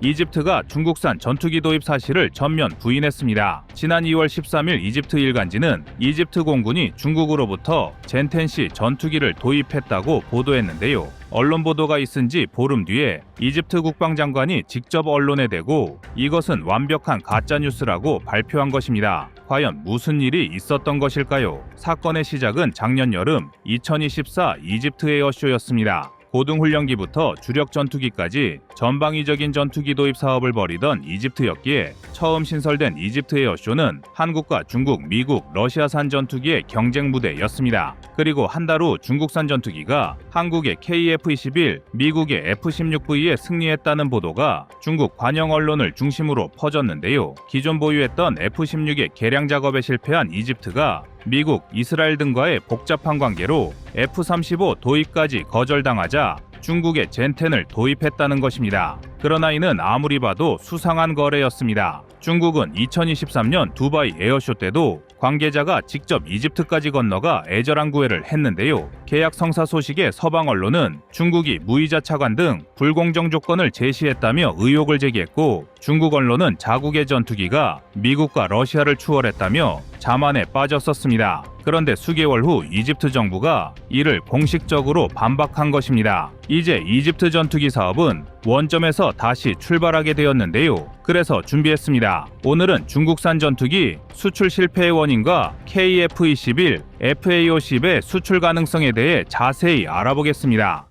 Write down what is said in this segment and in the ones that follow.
이집트가 중국산 전투기 도입 사실을 전면 부인했습니다. 지난 2월 13일 이집트 일간지는 이집트 공군이 중국으로부터 젠텐시 전투기를 도입했다고 보도했는데요. 언론 보도가 있은 지 보름 뒤에 이집트 국방장관이 직접 언론에 대고 이것은 완벽한 가짜뉴스라고 발표한 것입니다. 과연 무슨 일이 있었던 것일까요? 사건의 시작은 작년 여름 2024 이집트 에어쇼였습니다. 고등훈련기부터 주력 전투기까지 전방위적인 전투기 도입 사업을 벌이던 이집트였기에 처음 신설된 이집트 에어쇼는 한국과 중국, 미국, 러시아산 전투기의 경쟁 무대였습니다. 그리고 한 달 후 중국산 전투기가 한국의 KF-21, 미국의 F-16V에 승리했다는 보도가 중국 관영 언론을 중심으로 퍼졌는데요. 기존 보유했던 F-16의 개량 작업에 실패한 이집트가 미국, 이스라엘 등과의 복잡한 관계로 F-35 도입까지 거절당하자 중국의 젠10을 도입했다는 것입니다. 그러나 이는 아무리 봐도 수상한 거래였습니다. 중국은 2023년 두바이 에어쇼 때도 관계자가 직접 이집트까지 건너가 애절한 구애를 했는데요. 계약 성사 소식에 서방 언론은 중국이 무이자 차관 등 불공정 조건을 제시했다며 의혹을 제기했고, 중국 언론은 자국의 전투기가 미국과 러시아를 추월했다며 자만에 빠졌었습니다. 그런데 수개월 후 이집트 정부가 이를 공식적으로 반박한 것입니다. 이제 이집트 전투기 사업은 원점에서 다시 출발하게 되었는데요. 그래서 준비했습니다. 오늘은 중국산 전투기 수출 실패의 원인과 KF-21, FA-50의 수출 가능성에 대해 자세히 알아보겠습니다.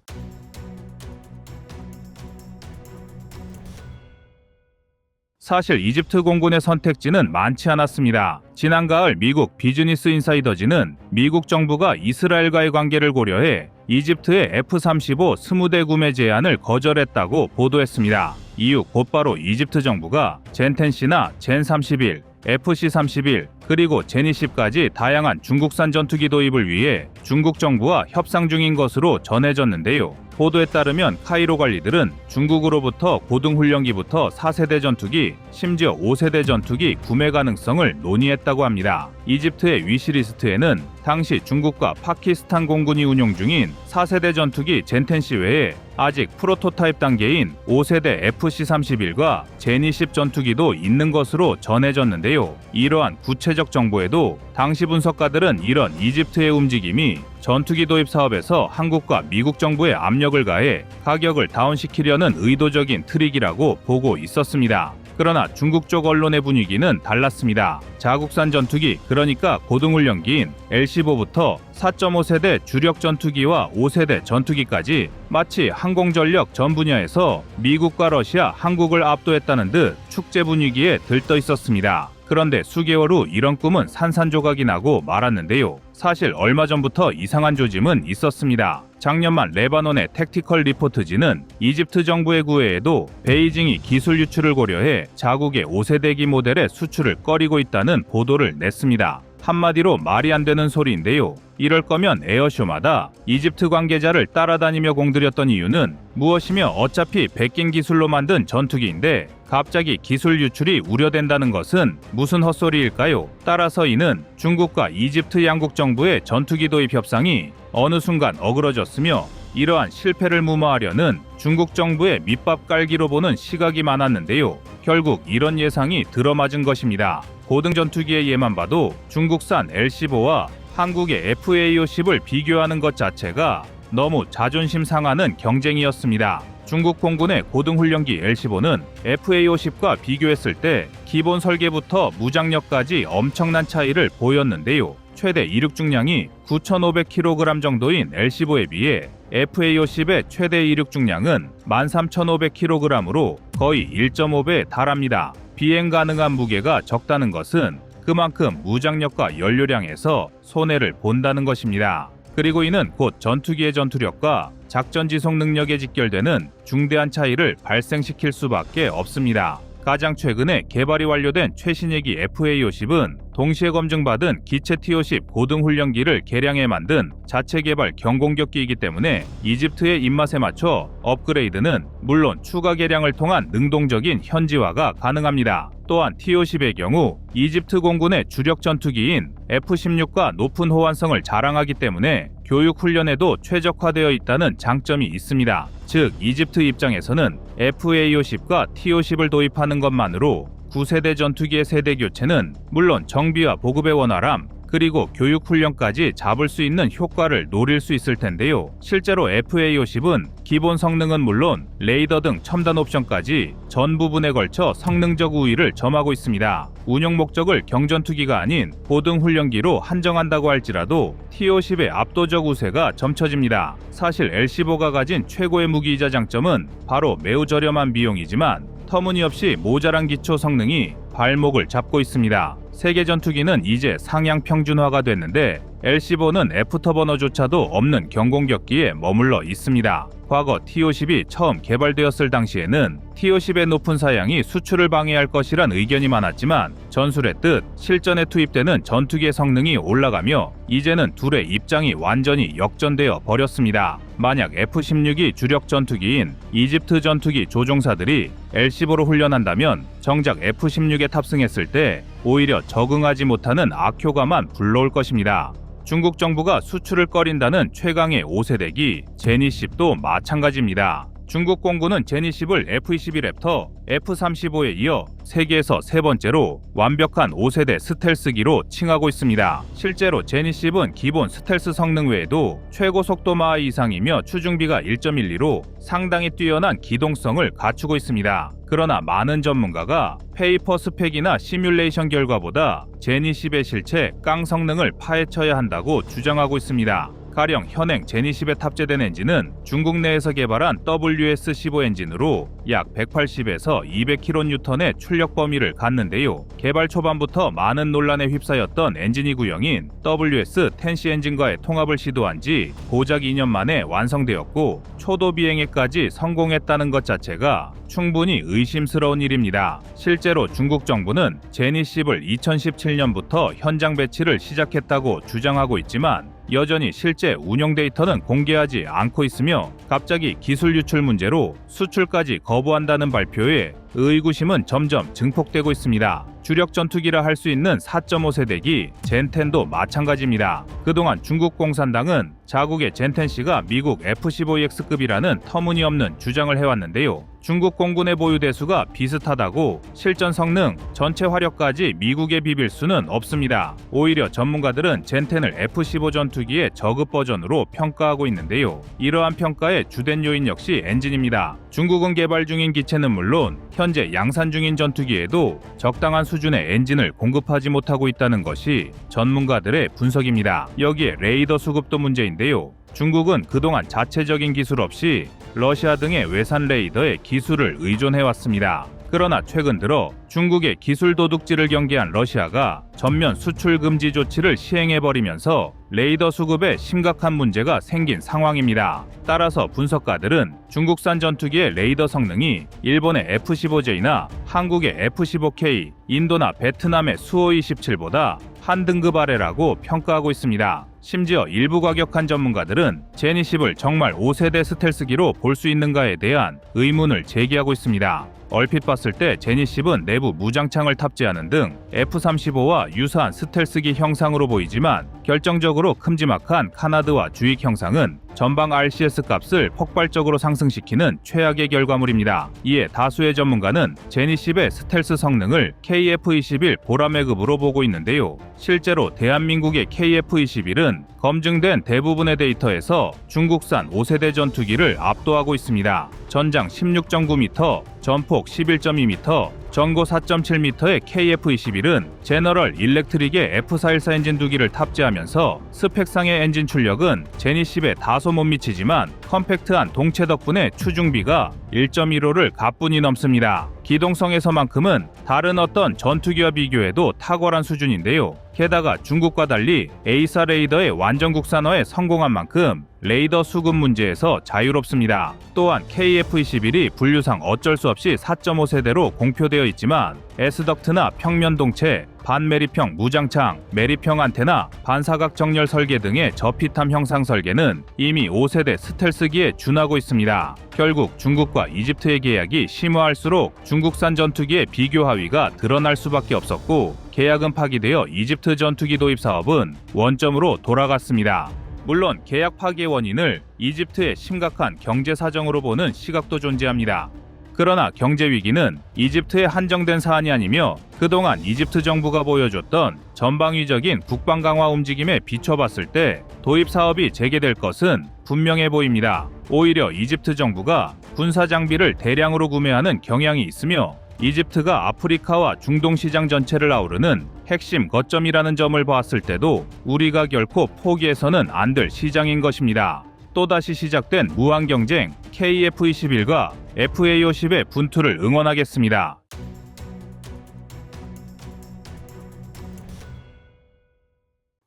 사실 이집트 공군의 선택지는 많지 않았습니다. 지난 가을 미국 비즈니스 인사이더지는 미국 정부가 이스라엘과의 관계를 고려해 이집트의 F-35 20대 구매 제안을 거절했다고 보도했습니다. 이후 곧바로 이집트 정부가 젠10C나 젠31, FC-31, 그리고 젠20까지 다양한 중국산 전투기 도입을 위해 중국 정부와 협상 중인 것으로 전해졌는데요. 보도에 따르면 카이로 관리들은 중국으로부터 고등훈련기부터 4세대 전투기, 심지어 5세대 전투기 구매 가능성을 논의했다고 합니다. 이집트의 위시리스트에는 당시 중국과 파키스탄 공군이 운용 중인 4세대 전투기 젠10C 외에 아직 프로토타입 단계인 5세대 FC-31과 젠20 전투기도 있는 것으로 전해졌는데요. 이러한 구체적 정보에도 당시 분석가들은 이런 이집트의 움직임이 전투기 도입 사업에서 한국과 미국 정부에 압력을 가해 가격을 다운시키려는 의도적인 트릭이라고 보고 있었습니다. 그러나 중국 쪽 언론의 분위기는 달랐습니다. 자국산 전투기, 그러니까 고등훈련기인 L-15부터 4.5세대 주력 전투기와 5세대 전투기까지 마치 항공전력 전 분야에서 미국과 러시아, 한국을 압도했다는 듯 축제 분위기에 들떠 있었습니다. 그런데 수개월 후 이런 꿈은 산산조각이 나고 말았는데요. 사실 얼마 전부터 이상한 조짐은 있었습니다. 작년 말 레바논의 택티컬 리포트지는 이집트 정부의 구애에도 베이징이 기술 유출을 고려해 자국의 5세대기 모델의 수출을 꺼리고 있다는 보도를 냈습니다. 한마디로 말이 안 되는 소리인데요. 이럴 거면 에어쇼마다 이집트 관계자를 따라다니며 공들였던 이유는 무엇이며 어차피 백긴 기술로 만든 전투기인데 갑자기 기술 유출이 우려된다는 것은 무슨 헛소리일까요? 따라서 이는 중국과 이집트 양국 정부의 전투기 도입 협상이 어느 순간 어그러졌으며 이러한 실패를 무마하려는 중국 정부의 밑밥 깔기로 보는 시각이 많았는데요. 결국 이런 예상이 들어맞은 것입니다. 고등 전투기의 예만 봐도 중국산 L-15와 한국의 FA-50을 비교하는 것 자체가 너무 자존심 상하는 경쟁이었습니다. 중국 공군의 고등훈련기 L-15는 FA-50과 비교했을 때 기본 설계부터 무장력까지 엄청난 차이를 보였는데요. 최대 이륙 중량이 9,500kg 정도인 L-15에 비해 FA-50의 최대 이륙 중량은 13,500kg으로 거의 1.5배에 달합니다. 비행 가능한 무게가 적다는 것은 그만큼 무장력과 연료량에서 손해를 본다는 것입니다. 그리고 이는 곧 전투기의 전투력과 작전 지속 능력에 직결되는 중대한 차이를 발생시킬 수밖에 없습니다. 가장 최근에 개발이 완료된 최신 얘기 FA-50은 동시에 검증받은 기체 T-50 고등훈련기를 개량해 만든 자체 개발 경공격기이기 때문에 이집트의 입맛에 맞춰 업그레이드는 물론 추가 개량을 통한 능동적인 현지화가 가능합니다. 또한 T-50의 경우 이집트 공군의 주력 전투기인 F-16과 높은 호환성을 자랑하기 때문에 교육 훈련에도 최적화되어 있다는 장점이 있습니다. 즉, 이집트 입장에서는 FA-50과 T-50을 도입하는 것만으로 9세대 전투기의 세대 교체는 물론 정비와 보급의 원활함, 그리고 교육 훈련까지 잡을 수 있는 효과를 노릴 수 있을 텐데요. 실제로 FA-50은 기본 성능은 물론 레이더 등 첨단 옵션까지 전 부분에 걸쳐 성능적 우위를 점하고 있습니다. 운용 목적을 경전투기가 아닌 고등 훈련기로 한정한다고 할지라도 T-50의 압도적 우세가 점쳐집니다. 사실 L-15가 가진 최고의 무기이자 장점은 바로 매우 저렴한 비용이지만 터무니없이 모자란 기초 성능이 발목을 잡고 있습니다. 세계 전투기는 이제 상향 평준화가 됐는데 L-15는 애프터버너조차도 없는 경공격기에 머물러 있습니다. 과거 T-50이 처음 개발되었을 당시에는 T-50의 높은 사양이 수출을 방해할 것이란 의견이 많았지만 전술했듯 실전에 투입되는 전투기의 성능이 올라가며 이제는 둘의 입장이 완전히 역전되어 버렸습니다. 만약 F-16이 주력 전투기인 이집트 전투기 조종사들이 L-15로 훈련한다면 정작 F-16에 탑승했을 때 오히려 적응하지 못하는 악효과만 불러올 것입니다. 중국 정부가 수출을 꺼린다는 최강의 5세대기 제니10도 마찬가지입니다. 중국 공군은 제니10을 F-22 랩터, F-35에 이어 세계에서 세 번째로 완벽한 5세대 스텔스기로 칭하고 있습니다. 실제로 제니10은 기본 스텔스 성능 외에도 최고 속도 마하 이상이며 추중비가 1.12로 상당히 뛰어난 기동성을 갖추고 있습니다. 그러나 많은 전문가가 페이퍼 스펙이나 시뮬레이션 결과보다 제니10의 실체 깡 성능을 파헤쳐야 한다고 주장하고 있습니다. 가령 현행 제니10에 탑재된 엔진은 중국 내에서 개발한 WS-15 엔진으로 약 180에서 200kN의 출력 범위를 갖는데요. 개발 초반부터 많은 논란에 휩싸였던 엔진이 구형인 WS-10C 엔진과의 통합을 시도한 지 고작 2년 만에 완성되었고 초도 비행에까지 성공했다는 것 자체가 충분히 의심스러운 일입니다. 실제로 중국 정부는 제니10을 2017년부터 현장 배치를 시작했다고 주장하고 있지만 여전히 실제 운영 데이터는 공개하지 않고 있으며 갑자기 기술 유출 문제로 수출까지 거부한다는 발표에 의구심은 점점 증폭되고 있습니다. 주력 전투기라 할 수 있는 4.5세대기 젠10도 마찬가지입니다. 그동안 중국 공산당은 자국의 젠10C가 미국 F-15EX급이라는 터무니없는 주장을 해왔는데요. 중국 공군의 보유 대수가 비슷하다고 실전 성능, 전체 화력까지 미국에 비빌 수는 없습니다. 오히려 전문가들은 젠10을 F-15 전투기의 저급 버전으로 평가하고 있는데요. 이러한 평가의 주된 요인 역시 엔진입니다. 중국은 개발 중인 기체는 물론 현재 양산 중인 전투기에도 적당한 수준의 엔진을 공급하지 못하고 있다는 것이 전문가들의 분석입니다. 여기에 레이더 수급도 문제인데요. 중국은 그동안 자체적인 기술 없이 러시아 등의 외산 레이더에 기술을 의존해왔습니다. 그러나 최근 들어 중국의 기술 도둑질을 경계한 러시아가 전면 수출 금지 조치를 시행해버리면서 레이더 수급에 심각한 문제가 생긴 상황입니다. 따라서 분석가들은 중국산 전투기의 레이더 성능이 일본의 F-15J나 한국의 F-15K, 인도나 베트남의 수호-27보다 한 등급 아래라고 평가하고 있습니다. 심지어 일부 과격한 전문가들은 제니10을 정말 5세대 스텔스기로 볼 수 있는가에 대한 의문을 제기하고 있습니다. 얼핏 봤을 때 제니10은 내부 무장창을 탑재하는 등 F-35와 유사한 스텔스기 형상으로 보이지만 결정적으로 큼지막한 카나드와 주익 형상은 전방 RCS 값을 폭발적으로 상승시키는 최악의 결과물입니다. 이에 다수의 전문가는 제니10의 스텔스 성능을 KF-21 보라매급으로 보고 있는데요. 실제로 대한민국의 KF-21은 검증된 대부분의 데이터에서 중국산 5세대 전투기를 압도하고 있습니다. 전장 16.9m, 전폭 11.2m, 전고 4.7m의 KF-21은 제너럴 일렉트릭의 F414 엔진 2기를 탑재하면서 스펙상의 엔진 출력은 제니10에 다소 못 미치지만 컴팩트한 동체 덕분에 추중비가 1.15를 가뿐히 넘습니다. 기동성에서만큼은 다른 어떤 전투기와 비교해도 탁월한 수준인데요. 게다가 중국과 달리 A사 레이더의 완전 국산화에 성공한 만큼 레이더 수급 문제에서 자유롭습니다. 또한 KF-21이 분류상 어쩔 수 없이 4.5세대로 공표되어 있지만 S덕트나 평면 동체, 반매립형 무장창, 매립형 안테나, 반사각 정렬 설계 등의 저피탐 형상 설계는 이미 5세대 스텔스기에 준하고 있습니다. 결국 중국과 이집트의 계약이 심화할수록 중국산 전투기의 비교 하위가 드러날 수밖에 없었고 계약은 파기되어 이집트 전투기 도입 사업은 원점으로 돌아갔습니다. 물론 계약 파기의 원인을 이집트의 심각한 경제 사정으로 보는 시각도 존재합니다. 그러나 경제 위기는 이집트의 한정된 사안이 아니며 그동안 이집트 정부가 보여줬던 전방위적인 국방 강화 움직임에 비춰봤을 때 도입 사업이 재개될 것은 분명해 보입니다. 오히려 이집트 정부가 군사 장비를 대량으로 구매하는 경향이 있으며 이집트가 아프리카와 중동 시장 전체를 아우르는 핵심 거점이라는 점을 봤을 때도 우리가 결코 포기해서는 안 될 시장인 것입니다. 또다시 시작된 무한 경쟁 KF-21과 FA-50의 분투를 응원하겠습니다.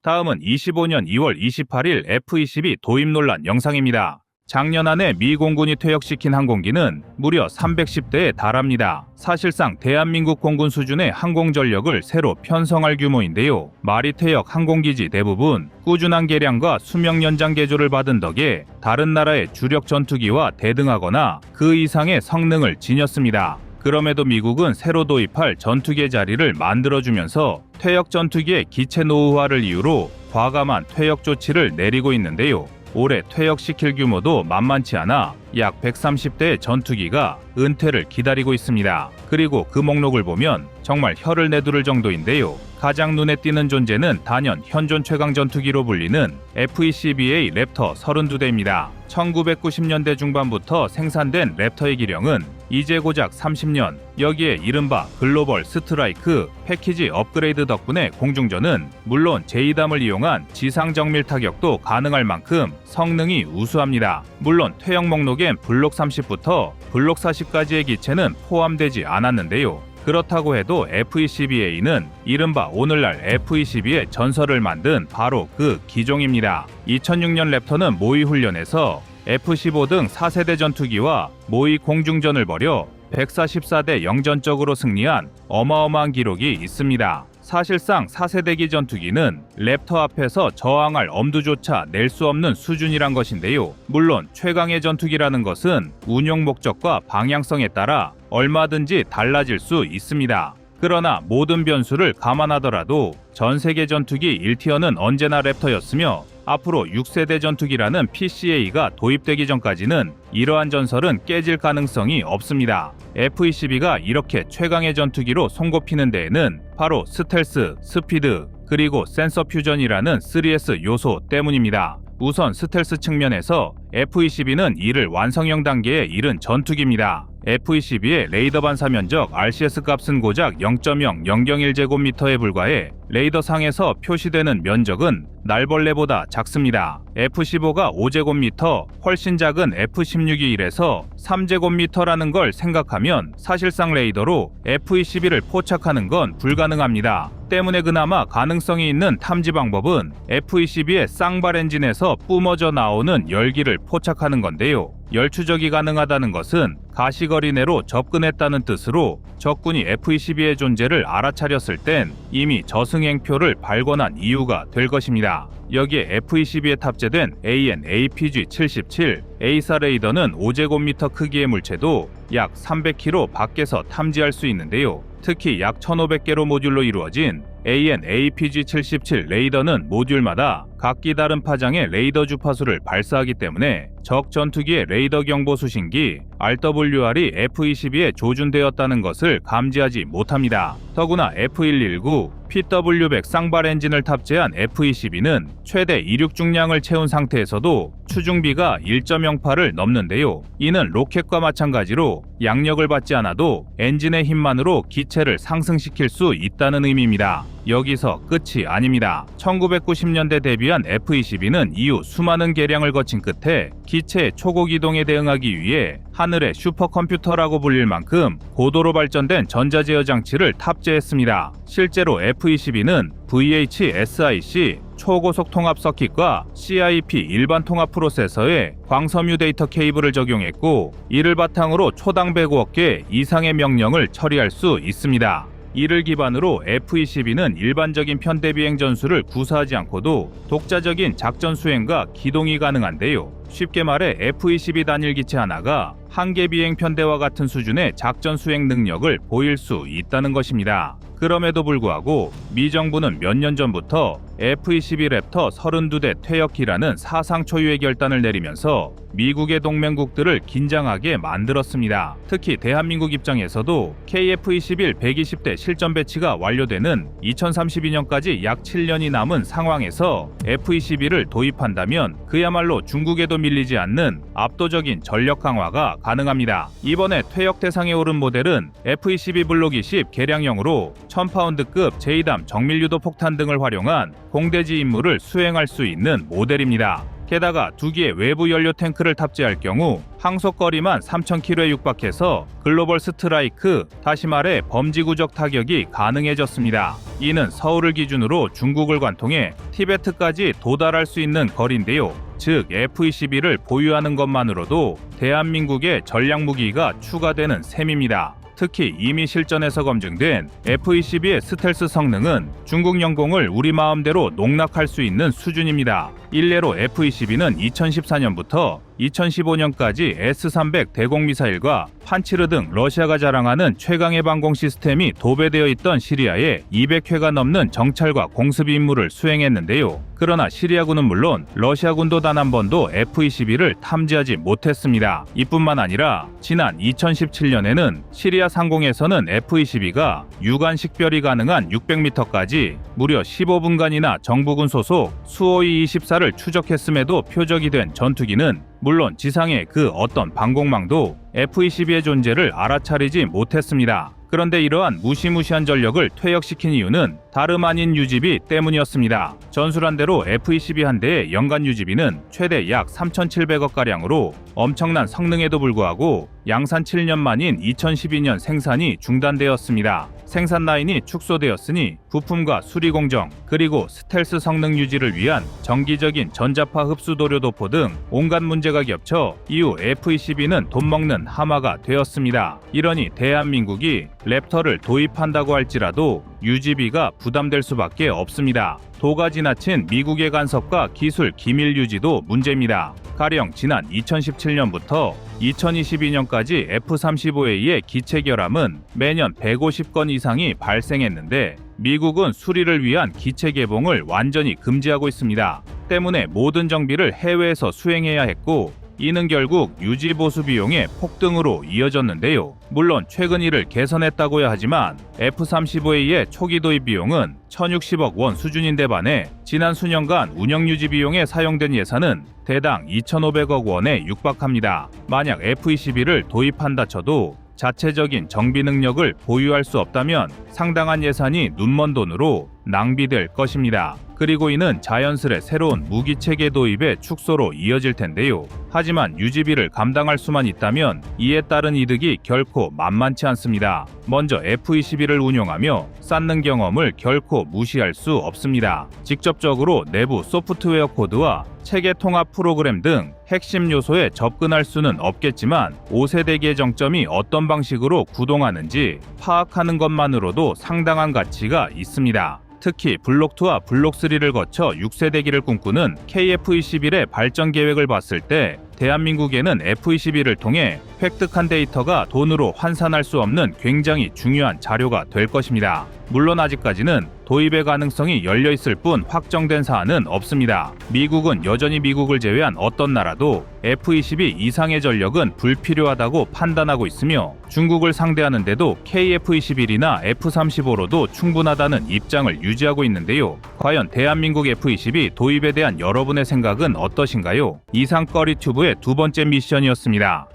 다음은 25년 2월 28일 F-22 도입 논란 영상입니다. 작년 안에 미 공군이 퇴역시킨 항공기는 무려 310대에 달합니다. 사실상 대한민국 공군 수준의 항공전력을 새로 편성할 규모인데요. 마리 퇴역 항공기지 대부분 꾸준한 개량과 수명 연장 개조를 받은 덕에 다른 나라의 주력 전투기와 대등하거나 그 이상의 성능을 지녔습니다. 그럼에도 미국은 새로 도입할 전투기의 자리를 만들어주면서 퇴역 전투기의 기체 노후화를 이유로 과감한 퇴역 조치를 내리고 있는데요. 올해 퇴역시킬 규모도 만만치 않아 약 130대의 전투기가 은퇴를 기다리고 있습니다. 그리고 그 목록을 보면 정말 혀를 내두를 정도인데요. 가장 눈에 띄는 존재는 단연 현존 최강 전투기로 불리는 F-22A 랩터 32대입니다. 1990년대 중반부터 생산된 랩터의 기령은 이제 고작 30년, 여기에 이른바 글로벌 스트라이크 패키지 업그레이드 덕분에 공중전은 물론 제2담을 이용한 지상 정밀 타격도 가능할 만큼 성능이 우수합니다. 물론 퇴역 목록엔 블록 30부터 블록 40까지의 기체는 포함되지 않았는데요. 그렇다고 해도 F-22A는 이른바 오늘날 F-22의 전설을 만든 바로 그 기종입니다. 2006년 랩터는 모의 훈련에서 F-15 등 4세대 전투기와 모의 공중전을 벌여 144대 0전적으로 승리한 어마어마한 기록이 있습니다. 사실상 4세대기 전투기는 랩터 앞에서 저항할 엄두조차 낼 수 없는 수준이란 것인데요. 물론 최강의 전투기라는 것은 운용 목적과 방향성에 따라 얼마든지 달라질 수 있습니다. 그러나 모든 변수를 감안하더라도 전 세계 전투기 1티어는 언제나 랩터였으며 앞으로 6세대 전투기라는 PCA가 도입되기 전까지는 이러한 전설은 깨질 가능성이 없습니다. F-22가 이렇게 최강의 전투기로 손꼽히는 데에는 바로 스텔스, 스피드, 그리고 센서 퓨전이라는 3S 요소 때문입니다. 우선 스텔스 측면에서 F-22는 이를 완성형 단계에 이른 전투기입니다. F-22의 레이더 반사 면적 RCS 값은 고작 0.0001제곱미터에 불과해 레이더 상에서 표시되는 면적은 날벌레보다 작습니다. F-15가 5제곱미터, 훨씬 작은 F-16이 1에서 3제곱미터라는 걸 생각하면 사실상 레이더로 F-22를 포착하는 건 불가능합니다. 때문에 그나마 가능성이 있는 탐지 방법은 F-22의 쌍발 엔진에서 뿜어져 나오는 열기를 포착하는 건데요. 열 추적이 가능하다는 것은 가시거리 내로 접근했다는 뜻으로 적군이 F-22의 존재를 알아차렸을 땐 이미 저승행표를 발권한 이유가 될 것입니다. 여기에 F-22에 탑재된 AN/APG-77 A사 레이더는 5제곱미터 크기의 물체도 약 300km 밖에서 탐지할 수 있는데요. 특히 약 1500개로 모듈로 이루어진 AN/APG-77 레이더는 모듈마다 각기 다른 파장의 레이더 주파수를 발사하기 때문에 적 전투기의 레이더 경보 수신기 RWR이 F-22에 조준되었다는 것을 감지하지 못합니다. 더구나 F-119, PW-100 쌍발 엔진을 탑재한 F-22는 최대 이륙 중량을 채운 상태에서도 추중비가 1.08을 넘는데요. 이는 로켓과 마찬가지로 양력을 받지 않아도 엔진의 힘만으로 기체를 상승시킬 수 있다는 의미입니다. 여기서 끝이 아닙니다. 1990년대 데뷔한 F-22는 이후 수많은 개량을 거친 끝에 기체의 초고 기동에 대응하기 위해 하늘의 슈퍼컴퓨터라고 불릴 만큼 고도로 발전된 전자제어 장치를 탑재했습니다. 실제로 F-22는 VHSIC 초고속 통합 서킷과 CIP 일반 통합 프로세서에 광섬유 데이터 케이블을 적용했고 이를 바탕으로 초당 105억 개 이상의 명령을 처리할 수 있습니다. 이를 기반으로 F-22는 일반적인 편대 비행 전술을 구사하지 않고도 독자적인 작전 수행과 기동이 가능한데요. 쉽게 말해 F-22 단일 기체 하나가 한개 비행 편대와 같은 수준의 작전 수행 능력을 보일 수 있다는 것입니다. 그럼에도 불구하고 미 정부는 몇 년 전부터 F-22 랩터 32대 퇴역기라는 사상 초유의 결단을 내리면서 미국의 동맹국들을 긴장하게 만들었습니다. 특히 대한민국 입장에서도 KF-21 120대 실전 배치가 완료되는 2032년까지 약 7년이 남은 상황에서 F-22를 도입한다면 그야말로 중국에도 밀리지 않는 압도적인 전력 강화가 가능합니다. 이번에 퇴역 대상에 오른 모델은 F-22 블록 20 개량형으로 1000파운드급 제2담 정밀유도 폭탄 등을 활용한 공대지 임무를 수행할 수 있는 모델입니다. 게다가 2기의 외부 연료 탱크를 탑재할 경우 항속거리만 3000km에 육박해서 글로벌 스트라이크, 다시 말해 범지구적 타격이 가능해졌습니다. 이는 서울을 기준으로 중국을 관통해 티베트까지 도달할 수 있는 거리인데요. 즉 F-22를 보유하는 것만으로도 대한민국의 전략무기가 추가되는 셈입니다. 특히 이미 실전에서 검증된 F-22의 스텔스 성능은 중국 영공을 우리 마음대로 농락할 수 있는 수준입니다. 일례로 F-22는 2014년부터 2015년까지 S-300 대공 미사일과 판치르 등 러시아가 자랑하는 최강의 방공 시스템이 도배되어 있던 시리아에 200회가 넘는 정찰과 공습 임무를 수행했는데요. 그러나 시리아군은 물론 러시아군도 단 한 번도 F-22를 탐지하지 못했습니다. 이뿐만 아니라 지난 2017년에는 시리아 상공에서는 F-22가 유관 식별이 가능한 600m까지 무려 15분간이나 정부군 소속 수호이 24를 추적했음에도 표적이 된 전투기는 물론 지상의 그 어떤 방공망도 F-22의 존재를 알아차리지 못했습니다. 그런데 이러한 무시무시한 전력을 퇴역시킨 이유는 다름 아닌 유지비 때문이었습니다. 전술한 대로 F-22 한 대의 연간 유지비는 최대 약 3,700억가량으로 엄청난 성능에도 불구하고 양산 7년 만인 2012년 생산이 중단되었습니다. 생산 라인이 축소되었으니 부품과 수리 공정, 그리고 스텔스 성능 유지를 위한 정기적인 전자파 흡수 도료 도포 등 온갖 문제가 겹쳐 이후 F-22는 돈 먹는 하마가 되었습니다. 이러니 대한민국이 랩터를 도입한다고 할지라도 유지비가 부담될 수밖에 없습니다. 도가 지나친 미국의 간섭과 기술 기밀 유지도 문제입니다. 가령 지난 2017년부터 2022년까지 F-35A의 기체 결함은 매년 150건 이상이 발생했는데 미국은 수리를 위한 기체 개봉을 완전히 금지하고 있습니다. 때문에 모든 정비를 해외에서 수행해야 했고 이는 결국 유지보수 비용의 폭등으로 이어졌는데요. 물론 최근 이를 개선했다고야 하지만 F-35A의 초기 도입 비용은 1,060억 원 수준인데 반해 지난 수년간 운영 유지 비용에 사용된 예산은 대당 2,500억 원에 육박합니다. 만약 F-22를 도입한다 쳐도 자체적인 정비 능력을 보유할 수 없다면 상당한 예산이 눈먼 돈으로 낭비될 것입니다. 그리고 이는 자연스레 새로운 무기체계 도입의 축소로 이어질 텐데요. 하지만 유지비를 감당할 수만 있다면 이에 따른 이득이 결코 만만치 않습니다. 먼저 F-22를 운용하며 쌓는 경험을 결코 무시할 수 없습니다. 직접적으로 내부 소프트웨어 코드와 체계 통합 프로그램 등 핵심 요소에 접근할 수는 없겠지만 5세대기의 정점이 어떤 방식으로 구동하는지 파악하는 것만으로도 상당한 가치가 있습니다. 특히 블록2와 블록3를 거쳐 6세대기를 꿈꾸는 KF-21의 발전 계획을 봤을 때 대한민국에는 F-22를 통해 획득한 데이터가 돈으로 환산할 수 없는 굉장히 중요한 자료가 될 것입니다. 물론 아직까지는 도입의 가능성이 열려있을 뿐 확정된 사안은 없습니다. 미국은 여전히 미국을 제외한 어떤 나라도 F-22 이상의 전력은 불필요하다고 판단하고 있으며 중국을 상대하는데도 KF-21이나 F-35로도 충분하다는 입장을 유지하고 있는데요. 과연 대한민국 F-22 도입에 대한 여러분의 생각은 어떠신가요? 이상 꺼리튜브의 두 번째 미션이었습니다.